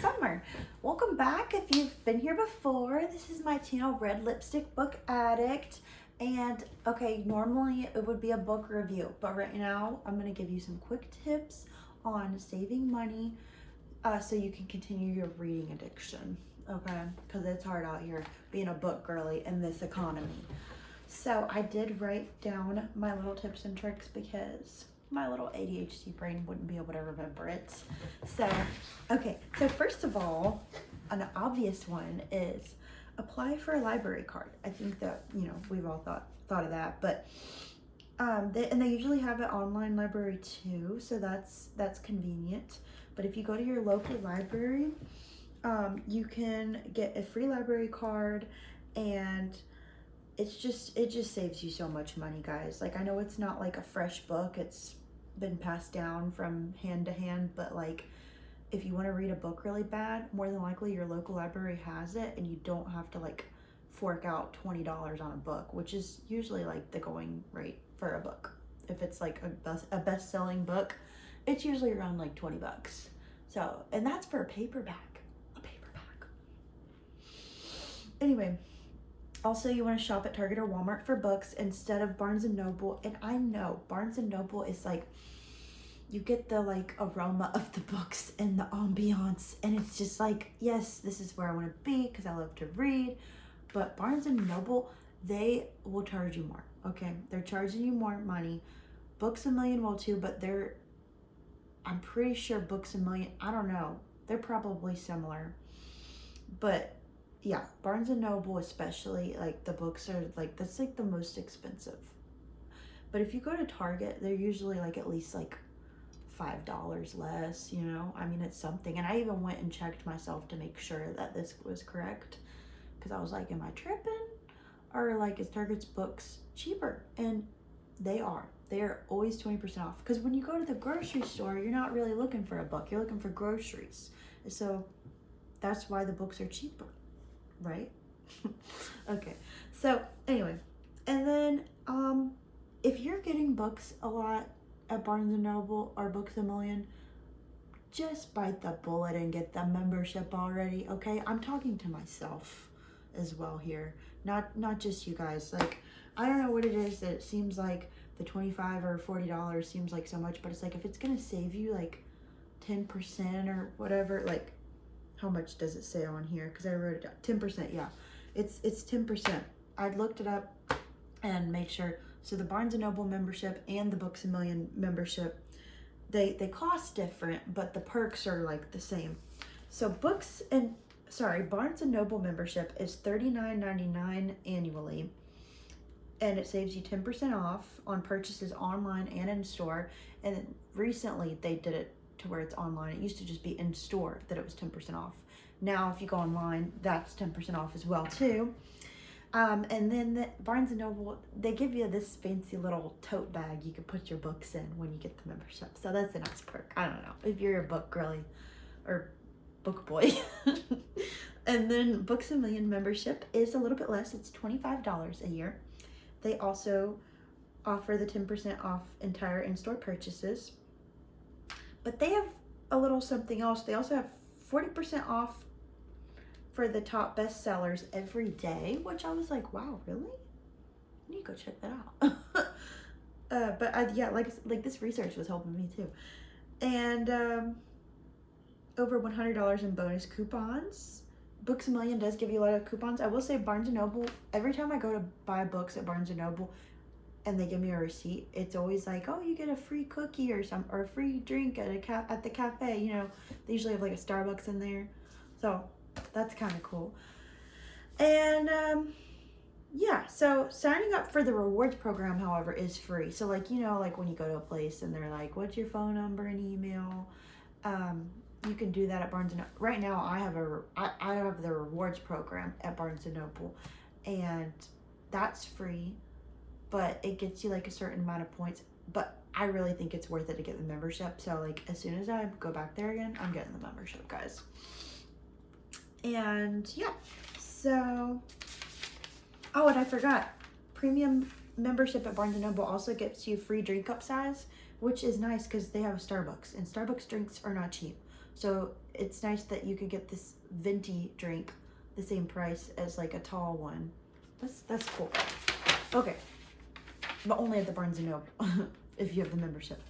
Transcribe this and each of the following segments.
Summer. Welcome back. If you've been here before, this is my channel, Red Lipstick Book Addict. And okay, normally it would be a book review, but right now I'm going to give you some quick tips on saving money so you can continue your reading addiction. Okay, because it's hard out here being a book girly in this economy. So I did write down my little tips and tricks because my little ADHD brain wouldn't be able to remember it. So, okay, so first of all, an obvious one is apply for a library card. I think that, we've all thought of that, but they usually have an online library too, so that's convenient. But if you go to your local library, you can get a free library card, and it just saves you so much money, guys. Like, I know it's not like a fresh book, it's been passed down from hand to hand, but like, if you want to read a book really bad, more than likely your local library has it, and you don't have to like fork out $20 on a book, which is usually like the going rate for a book. If it's like a best-selling book, it's usually around like 20 bucks. So, and that's for a paperback. Anyway, also, you want to shop at Target or Walmart for books instead of Barnes & Noble. And I know Barnes & Noble is like, you get the like aroma of the books and the ambiance, and it's just like, yes, this is where I want to be because I love to read. But Barnes & Noble, they will charge you more. Okay, they're charging you more money. Books A Million will too, but I'm pretty sure Books A Million, I don't know, they're probably similar. But yeah, Barnes & Noble especially, like the books are like, that's like the most expensive. But if you go to Target, they're usually like at least like $5 less, I mean, it's something. And I even went and checked myself to make sure that this was correct, because I was like, am I tripping? Or like, is Target's books cheaper? And they're always 20% off. Because when you go to the grocery store, you're not really looking for a book, you're looking for groceries. So that's why the books are cheaper, right? Okay, so anyway, and then if you're getting books a lot at Barnes & Noble or Books A Million, just bite the bullet and get the membership already, okay? I'm talking to myself as well here, not just you guys. Like, I don't know what it is that it seems like the $25 or $40 seems like so much, but it's like, if it's gonna save you like 10% or whatever, like, how much does it say on here? Because I wrote it down. 10%, yeah. It's 10%. I looked it up and made sure. So the Barnes & Noble membership and the Books A Million membership, they cost different, but the perks are like the same. So Barnes & Noble membership is $39.99 annually, and it saves you 10% off on purchases online and in store. And recently they did it to where it's online. It used to just be in store that it was 10% off. Now if you go online, that's 10% off as well too. And then the Barnes & Noble, they give you this fancy little tote bag you can put your books in when you get the membership. So that's a nice perk. I don't know if you're a book girly or book boy. And then Books A Million membership is a little bit less. It's $25 a year. They also offer the 10% off entire in-store purchases. But they have a little something else. They also have 40% off for the top bestsellers every day, which I was like, wow, really? I need to go check that out. But this research was helping me too. And over $100 in bonus coupons. Books A Million does give you a lot of coupons. I will say Barnes & Noble, every time I go to buy books at Barnes & Noble and they give me a receipt, it's always like, oh, you get a free cookie or a free drink at the cafe. They usually have like a Starbucks in there. So that's kind of cool. And yeah, so signing up for the rewards program, however, is free. So like, like when you go to a place and they're like, what's your phone number and email? You can do that at Barnes & Noble. Right now I have the rewards program at Barnes & Noble, and that's free, but it gets you like a certain amount of points. But I really think it's worth it to get the membership. So like, as soon as I go back there again, I'm getting the membership, guys. And yeah, so, oh, and I forgot, premium membership at Barnes & Noble also gets you free drink upsize, which is nice because they have a Starbucks, and Starbucks drinks are not cheap. So it's nice that you could get this venti drink the same price as like a tall one. That's cool. Okay, but only at the Barnes & Noble if you have the membership.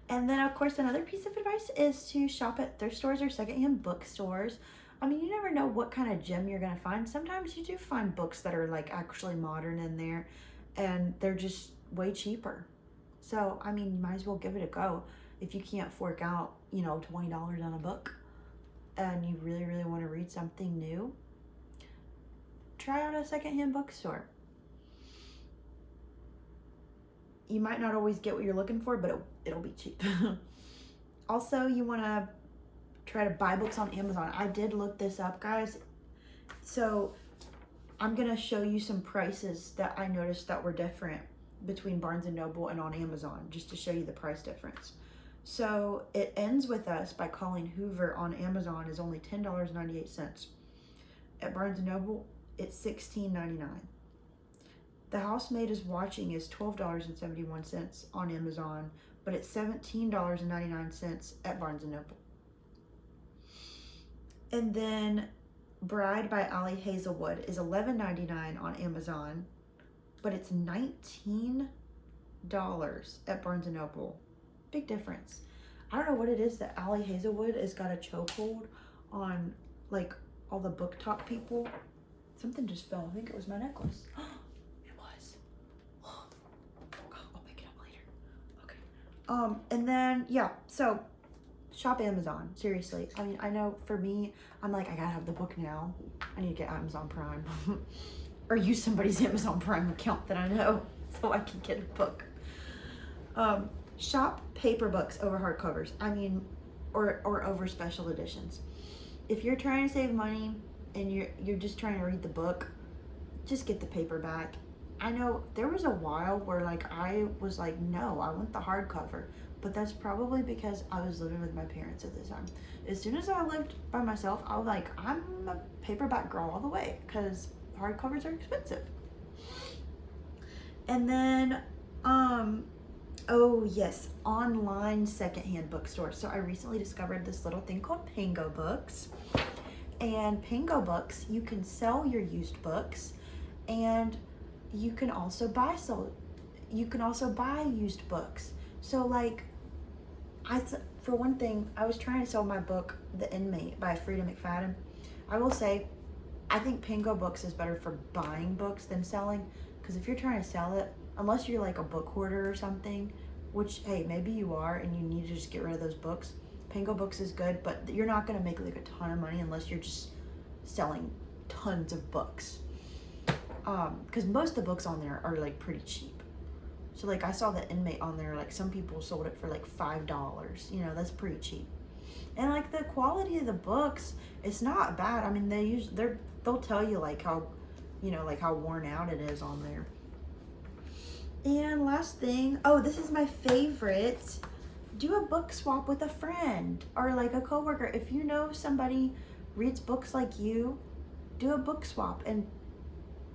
And then, of course, another piece of advice is to shop at thrift stores or secondhand bookstores. I mean, you never know what kind of gem you're going to find. Sometimes you do find books that are like actually modern in there, and they're just way cheaper. So, I mean, you might as well give it a go. If you can't fork out, you know, $20 on a book and you really, really want to read something new, try out a secondhand bookstore. You might not always get what you're looking for, but it'll be cheap. Also, you want to try to buy books on Amazon. I did look this up, guys. So I'm going to show you some prices that I noticed that were different between Barnes & Noble and on Amazon, just to show you the price difference. So It Ends With Us by Colleen Hoover on Amazon is only $10.98. At Barnes & Noble, it's $16.99. The Housemaid is Watching is $12.71 on Amazon, but it's $17.99 at Barnes & Noble. And then Bride by Ali Hazelwood is $11.99 on Amazon, but it's $19 at Barnes & Noble. Big difference. I don't know what it is that Ali Hazelwood has got a chokehold on, like, all the book talk people. Something just fell. I think it was my necklace. It was. Oh, I'll pick it up later. Okay. And then, yeah, so shop Amazon. Seriously. I mean, I know for me, I'm like, I gotta have the book now. I need to get Amazon Prime. Or use somebody's Amazon Prime account that I know so I can get a book. Shop paper books over hardcovers. I mean, or over special editions. If you're trying to save money and you're just trying to read the book, just get the paperback. I know there was a while where like I was like, no, I want the hardcover, but that's probably because I was living with my parents at the time. As soon as I lived by myself, I was like, I'm a paperback girl all the way because hardcovers are expensive. And then, oh yes, online secondhand bookstores. So I recently discovered this little thing called Pango Books. And Pango Books, you can sell your used books, and you can also buy used books. So like, for one thing, I was trying to sell my book, The Inmate by Frida McFadden. I will say, I think Pango Books is better for buying books than selling, because if you're trying to sell it, unless you're like a book hoarder or something, which, hey, maybe you are and you need to just get rid of those books, Pango Books is good, but you're not going to make like a ton of money unless you're just selling tons of books. Because most of the books on there are like pretty cheap. So like I saw The Inmate on there, like some people sold it for like $5. You know, that's pretty cheap. And like the quality of the books, it's not bad. I mean, they'll tell you like how, you know, like how worn out it is on there. And last thing, oh, this is my favorite. Do a book swap with a friend or like a coworker. If you know somebody reads books like you, do a book swap. And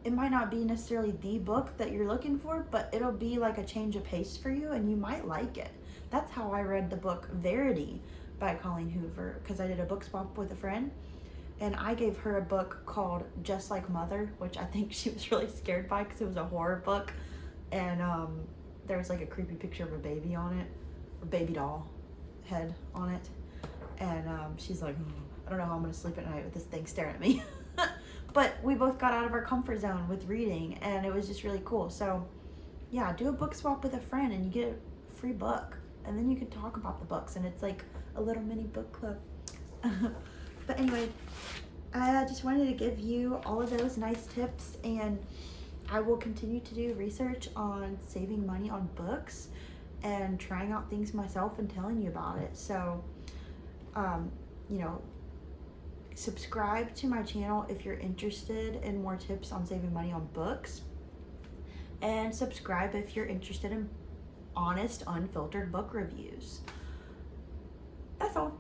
it might not be necessarily the book that you're looking for, but it'll be like a change of pace for you and you might like it. That's how I read the book Verity by Colleen Hoover, because I did a book swap with a friend. And I gave her a book called Just Like Mother, which I think she was really scared by because it was a horror book. And there was like a creepy picture of a baby on it, a baby doll head on it. And she's like, I don't know how I'm going to sleep at night with this thing staring at me. But we both got out of our comfort zone with reading, and it was just really cool. So yeah, do a book swap with a friend and you get a free book. And then you can talk about the books, and it's like a little mini book club. But anyway, I just wanted to give you all of those nice tips, and I will continue to do research on saving money on books and trying out things myself and telling you about it. So, you know, subscribe to my channel if you're interested in more tips on saving money on books. And subscribe if you're interested in honest, unfiltered book reviews. That's all.